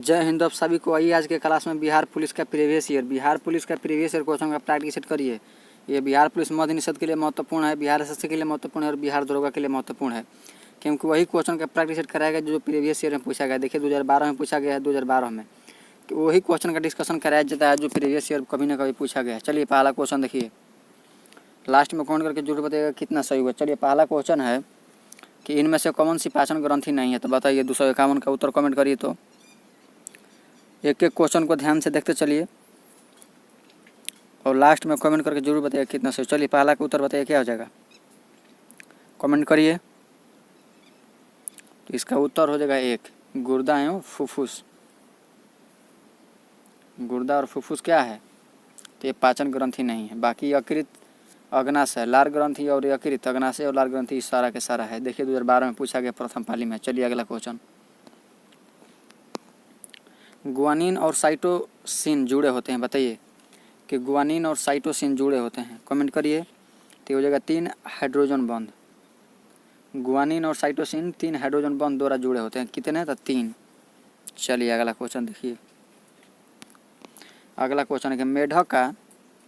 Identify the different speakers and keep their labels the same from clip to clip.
Speaker 1: जय हिंद। आप सभी को आइए आज के क्लास में बिहार पुलिस का प्रीवियस ईयर क्वेश्चन का प्रैक्टिस करिए। ये बिहार पुलिस मद्य निषेध के लिए महत्वपूर्ण है, बिहार एसएससी के लिए महत्वपूर्ण है और बिहार दरोगा के लिए महत्वपूर्ण है, क्योंकि वही क्वेश्चन का प्रैक्टिस कराएगा जो प्रीवियस ईयर में पूछा गया। देखिए 2012 में पूछा गया है, 2012 में वही क्वेश्चन का डिस्कशन कराया जाता है जो प्रीवियस ईयर कभी ना कभी पूछा गया है। चलिए पहला क्वेश्चन देखिए, लास्ट में कमेंट करके जरूर बताइएगा कितना सही हुआ। चलिए पहला क्वेश्चन है कि इनमें से कौन सी पाचन ग्रंथि नहीं है, तो बताइए। 251 का उत्तर कमेंट करिए। तो एक एक क्वेश्चन को ध्यान से देखते चलिए और लास्ट में कमेंट करके जरूर बताइए कितना सही। चलिए पहला का उत्तर बताइए क्या हो जाएगा, कमेंट करिए। तो इसका उत्तर हो जाएगा एक, गुर्दा एवं फुफ्फुस। गुर्दा और फुफ्फुस क्या है, तो ये पाचन ग्रंथि नहीं है। बाकी यकृत अग्नाशय, लार ग्रंथि और यकृत अग्नाशय और लार ग्रंथि सारा के सारा है। देखिए 2012 में पूछा गया प्रथम पाली में। चलिए अगला क्वेश्चन, गुआनिन और साइटोसिन जुड़े होते हैं, बताइए कि गुआनिन और साइटोसिन जुड़े होते हैं, कमेंट करिए। तो हो जाएगा 3 हाइड्रोजन बॉन्ड। गुआनिन और साइटोसिन 3 हाइड्रोजन बॉन्ड द्वारा जुड़े होते हैं, कितने, तो 3। चलिए अगला क्वेश्चन देखिए। अगला क्वेश्चन है कि मेढक का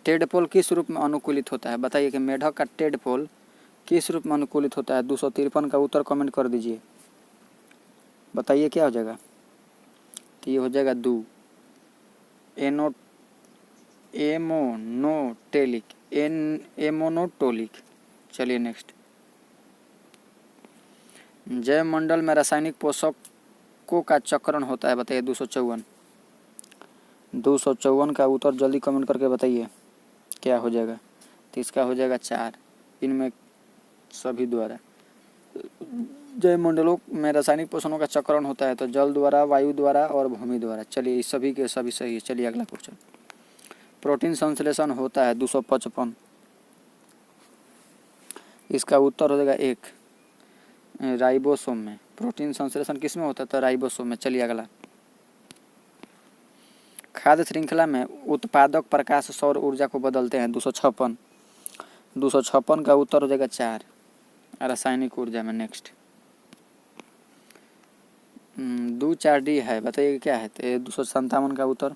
Speaker 1: टेडपोल किस रूप में अनुकूलित होता है, बताइए कि मेढक का टेडपोल किस रूप में अनुकूलित होता है। 253 का उत्तर कमेंट कर दीजिए, बताइए क्या हो जाएगा। तो ये हो जाएगा 2 एमोनोटोलिक। चलिए नेक्स्ट, जैव मंडल में रासायनिक पोषकों का चक्रण होता है, बताइए। 254 का उत्तर जल्दी कमेंट करके बताइए क्या हो जाएगा। तो इसका हो जाएगा 4, इनमें सभी द्वारा। जैव मंडलों में रासायनिक पोषणों का चक्रण होता है, तो जल द्वारा, वायु द्वारा और भूमि द्वारा। चलिए इस सभी के सभी सही है। चलिए अगला क्वेश्चन, प्रोटीन संश्लेषण होता है 255, इसका उत्तर हो जाएगा 1, राइबोसोम में। प्रोटीन संश्लेषण किस में होता है, तो राइबोसोम में। चलिए अगला, खाद्य श्रृंखला में उत्पादक प्रकाश सौर ऊर्जा को बदलते हैं। 256 का उत्तर हो जाएगा 4, रासायनिक ऊर्जा में। नेक्स्ट, 2,4-D है, बताइए क्या है। तो 257 का उत्तर,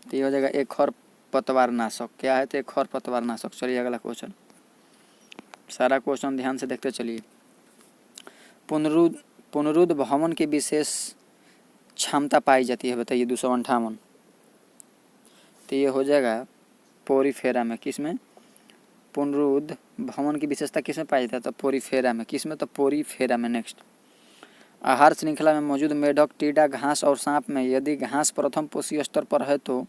Speaker 1: तो ये हो जाएगा एक खरपतवार नाशक। क्या है, तो एक खरपतवार नाशक। चलिए अगला क्वेश्चन, सारा क्वेश्चन ध्यान से देखते चलिए। पुनरुद्ध भवन की विशेष क्षमता पाई जाती है, बताइए। 258, तो ये हो जाएगा पोरीफेरा में। किस में, पुनरुद्ध भवन की विशेषता किस में पाई जाती है, तो पोरीफेरा में। किस में, तो पोरीफेरा में। नेक्स्ट, आहार श्रृंखला में मौजूद मेढक, टीडा, घास और सांप में यदि घास प्रथम पोषी स्तर पर है तो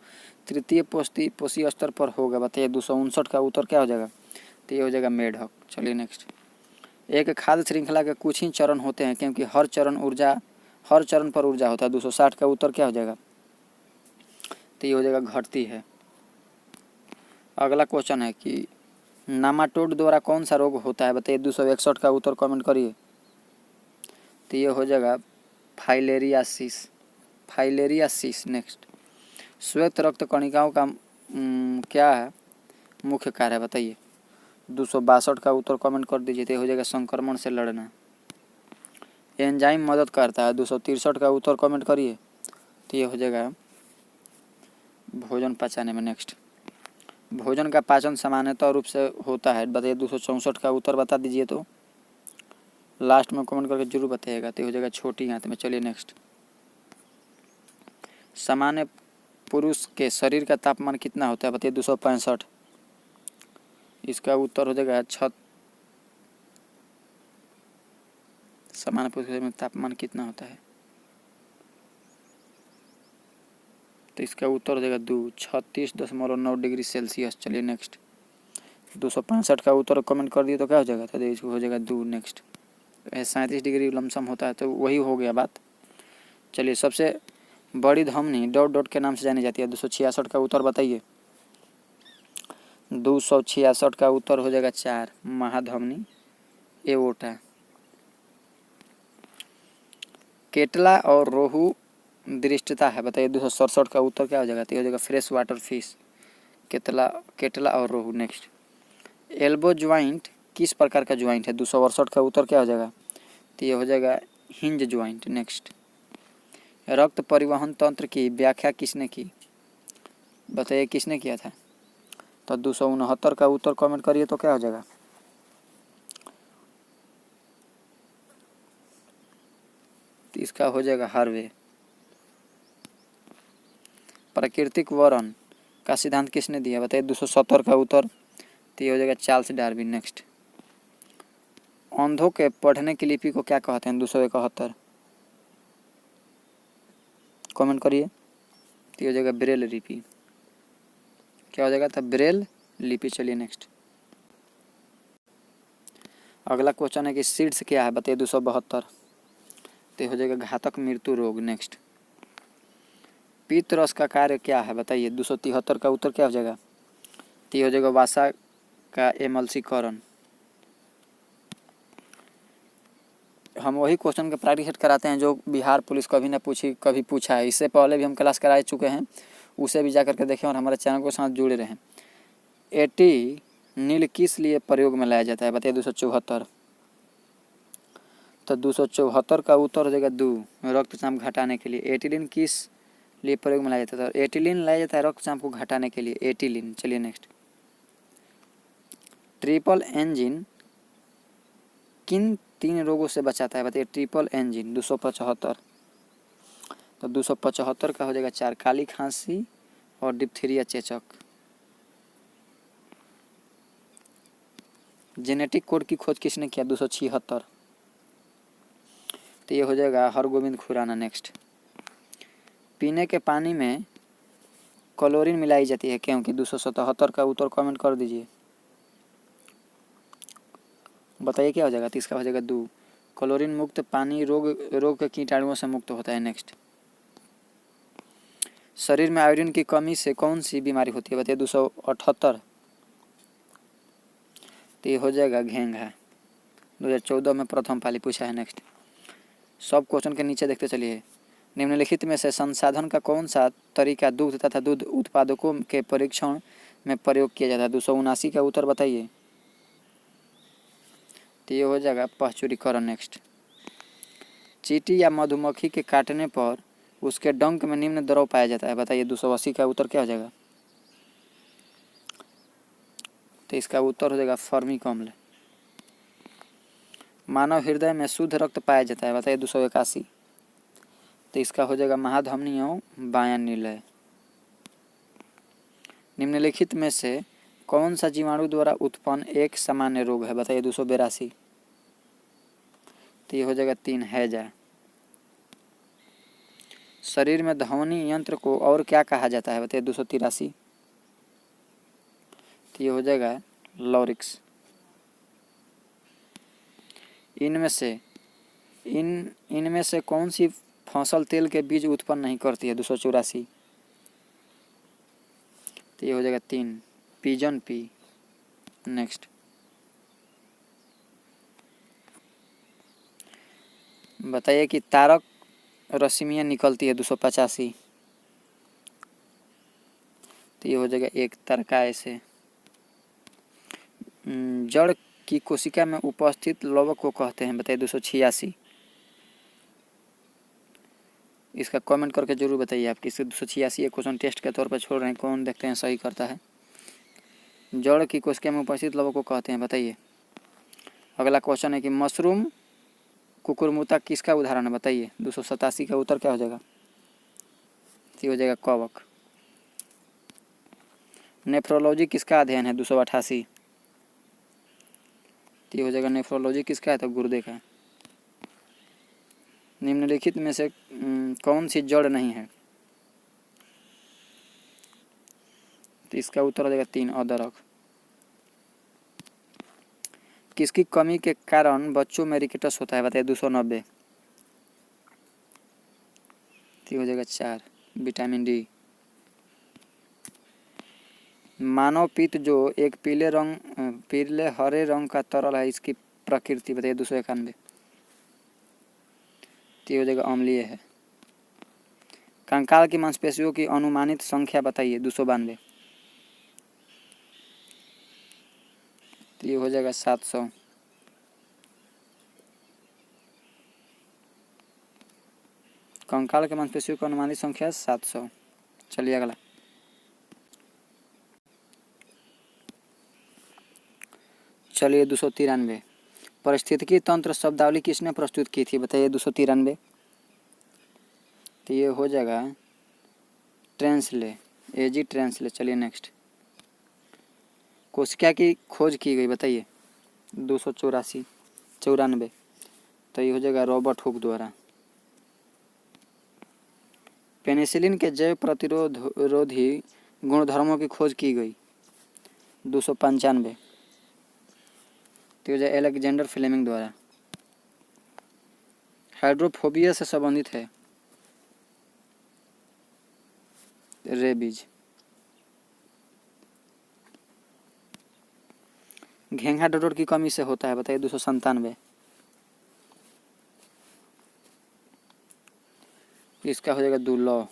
Speaker 1: तृतीय पोषी स्तर पर होगा, बताइए। 259 का उत्तर क्या हो जाएगा, तो ये हो जाएगा मेढक। चलिए नेक्स्ट, एक खाद्य श्रृंखला के कुछ ही चरण होते हैं क्योंकि हर चरण पर ऊर्जा होता है। 260 का उत्तर क्या हो जाएगा, तो ये हो जाएगा घटती है। अगला क्वेश्चन है कि नामाटोड द्वारा कौन सा रोग होता है, बताइए। 261 का उत्तर कमेंट करिए। तो ये हो जाएगा फाइलेरियासिस। नेक्स्ट, श्वेत रक्त कणिकाओं का क्या है, मुख्य कार्य, बताइए। 262 का उत्तर कमेंट कर दीजिए। तो हो जाएगा संक्रमण से लड़ना। एंजाइम मदद करता है। 263 का उत्तर कमेंट करिए। तो ये हो जाएगा भोजन पचाने में। नेक्स्ट, भोजन का पाचन सामान्यतः रूप से होता है, बताइए। 264 का उत्तर बता दीजिए, तो लास्ट में कमेंट करके जरूर बताइएगा। तो हो जाएगा छोटी आंत में। चलिए नेक्स्ट, सामान्य पुरुष के शरीर का तापमान कितना होता है, बताइए। 265, इसका उत्तर हो जाएगा सामान्य पुरुष के शरीर में तापमान कितना होता है, तो इसका उत्तर हो जाएगा 36.9 डिग्री सेल्सियस। चलिए नेक्स्ट, 265 का उत्तर कमेंट कर दिए तो क्या हो जाएगा, तो इसको हो जाएगा 2। नेक्स्ट, 37 डिग्री लमसम होता है, तो वही हो गया बात। चलिए, सबसे बड़ी धमनी डॉट के नाम से जानी जाती है। 266 का उत्तर बताइए। 266 का उत्तर हो जाएगा 4, महाधमनी एओर्टा। केटला और रोहू दृष्टता है, बताइए। 267 का उत्तर क्या हो जाएगा, तो हो जाएगा फ्रेश वाटर फिश। केटला और रोहू। नेक्स्ट, एल्बो ज्वाइंट किस प्रकार का ज्वाइंट है। 268 का उत्तर क्या हो जाएगा, तो ये हो जाएगा हिंज ज्वाइंट। नेक्स्ट, रक्त परिवहन तंत्र की व्याख्या किसने की? बताइए किसने किया था? तो 269 का उत्तर कमेंट करिए तो क्या हो जाएगा? तो इसका हो जाएगा हार्वे। प्राकृतिक वरण का सिद्धांत किसने दिया? बताइए 270 का उत्तर तो ये हो जाएगा चार्ल्स डार्विन। नेक्स्ट, अंधों के पढ़ने की लिपि को क्या कहते हैं? 271 कमेंट करिए तो ये हो जाएगा ब्रेल लिपि। क्या हो जाएगा? तो ब्रेल लिपि। चलिए नेक्स्ट, अगला क्वेश्चन है कि सीड्स क्या है? बताइए 272 तो हो जाएगा घातक मृत्यु रोग। नेक्स्ट, पित्त रस का कार्य क्या है? बताइए 273 का उत्तर क्या हो जाएगा? तो ये हो जाएगा वसा का एमल्सीकरण। हम वही क्वेश्चन के प्रैक्टिस कराते हैं जो बिहार पुलिस कभी ना पूछी कभी पूछा है। इससे पहले भी हम क्लास करा चुके हैं, उसे भी जा करके देखें और हमारे चैनल के साथ जुड़े रहें। एटी नील किस लिए प्रयोग में लाया जाता है? बताइए 274 तो 274 का उत्तर हो जाएगा 2, रक्तचाप घटाने के लिए। एटिलीन किस लिए प्रयोग में लाया जाता है? एटिलीन लाया जाता है रक्तचाप को घटाने के लिए, एटिलीन। चलिए नेक्स्ट, ट्रिपल एंजिन किन 3 रोगों से बचाता है? बताइए ट्रिपल एंजिन 275 तो 275 का हो जाएगा 4, काली खांसी और डिप्थीरिया चेचक। जेनेटिक कोड की खोज किसने किया? 276 तो ये हो जाएगा हरगोविंद खुराना। नेक्स्ट, पीने के पानी में क्लोरीन मिलाई जाती है क्योंकि? 277 का उत्तर कमेंट कर दीजिए। बताइए क्या हो जाएगा? तो इसका हो जाएगा 2, क्लोरीन मुक्त पानी रोग के कीटाणुओं से मुक्त होता है। नेक्स्ट, शरीर में आयोडीन की कमी से कौन सी बीमारी होती है? बताइए 278 तो ये हो जाएगा घेंघा। 2014 में प्रथम पाली पूछा है। नेक्स्ट, सब क्वेश्चन के नीचे देखते चलिए। निम्नलिखित में से संसाधन का कौन सा तरीका दूध तथा दूध उत्पादकों के परीक्षण में प्रयोग किया जाता है? 279 का उत्तर बताइए तो ये हो जाएगा पहचुरीकरण। नेक्स्ट, चींटी या मधुमक्खी के काटने पर उसके डंक में निम्न द्रव पाया जाता है। बताइए 280 का उत्तर क्या हो जाएगा? तो इसका उत्तर हो जाएगा फॉर्मिक अम्ल। मानव हृदय में शुद्ध रक्त पाया जाता है। बताइए 281 तो इसका हो जाएगा महाधमनियों बायां निलय। निम्नलिखित में से कौन सा जीवाणु द्वारा उत्पन्न एक सामान्य रोग है? बताइए 282 तो ये हो जाएगा 3, हैजा। शरीर में ध्वनि यंत्र को और क्या कहा जाता है? बताइए 283 तो ये हो जाएगा लॉरिक्स। इनमें से कौन सी फसल तेल के बीज उत्पन्न नहीं करती है? 284 तो ये हो जाएगा 3, पिजन पी। नेक्स्ट, बताइए कि तारक रश्मियाँ निकलती है 285 तो ये हो जाएगा 1, तरकाए से। जड़ की कोशिका में उपस्थित लवक को कहते हैं? बताइए 286 इसका कमेंट करके जरूर बताइए आप किसी 286 क्वेश्चन टेस्ट के तौर पर छोड़ रहे हैं, कौन देखते हैं सही करता है। जड़ की कोशिका में उपस्थित लवक को कहते हैं? बताइए। अगला क्वेश्चन है कि मशरूम कुकुरमुत्ता किसका उदाहरण है? बताइए 287 का उत्तर क्या हो जाएगा? ये हो जाएगा कवक। नेफ्रोलॉजी किसका अध्ययन है? 288 तो ये हो जाएगा नेफ्रोलॉजी किसका है? तो गुर्दे का। निम्नलिखित में से कौन सी जड़ नहीं है? तो इसका उत्तर हो जाएगा 3, अदरक। किसकी कमी के कारण बच्चों में रिकेटस होता है? बताइए 290 तो हो जाएगा 4, विटामिन डी। मानव पित्त जो एक पीले हरे रंग का तरल है, इसकी प्रकृति बताइए 291 तो हो जाएगा अम्लीय है। कंकाल की मांसपेशियों की अनुमानित संख्या बताइए 292 तो ये हो जाएगा 700। कंकाल के मांसपेशियों की अनुमानित संख्या 700। चलिए अगला। चलिए 293। परिस्थितिकी तंत्र शब्दावली किसने प्रस्तुत की थी? बताइए 293। तो ये हो जाएगा ट्रेंसले, एजी ट्रेंसले। चलिए नेक्स्ट। कोशिका की खोज की गई, बताइए 294। तो ये हो जाएगा रॉबर्ट हुक द्वारा। पेनिसिलिन के जैव प्रतिरोधी गुणधर्मों की खोज की गई 295। तो ये हो जाएगा एलेक्जेंडर फ्लेमिंग द्वारा। हाइड्रोफोबिया से संबंधित है रेबीज। घेंघा डोडोर की कमी से होता है, बताइए 297। इसका हो जाएगा दुर्लभ।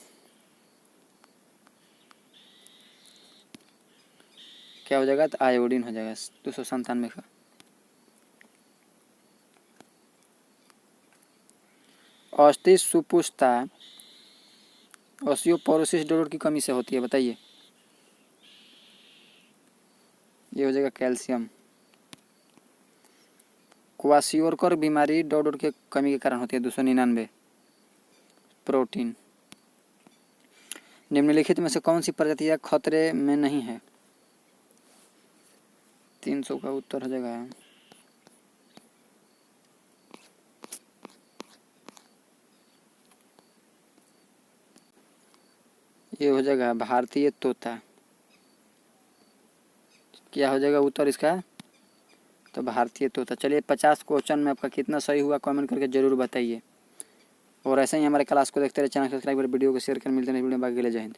Speaker 1: क्या हो जाएगा? तो आयोडीन हो जाएगा 297 का। अस्थि सुपुष्टता ऑस्टियोपोरोसिस डोडोर की कमी से होती है, बताइए। ये हो जाएगा कैल्शियम। क्वाशियोरकर बीमारी डोडोर के कमी के कारण होती है 299। प्रोटीन। निम्नलिखित में से कौन सी प्रजातियां खतरे में नहीं है? 300 का उत्तर हो जाएगा ये हो जाएगा भारतीय तोता। क्या हो जाएगा उत्तर इसका? तो भारतीय तोता। चलिए 50 क्वेश्चन में आपका कितना सही हुआ कमेंट करके जरूर बताइए। और ऐसे ही हमारे क्लास को देखते रहे, चैनल सब्सक्राइब कर, वीडियो को शेयर कर। मिलते हैं वीडियो में, बाकी के लिए जय हिंद।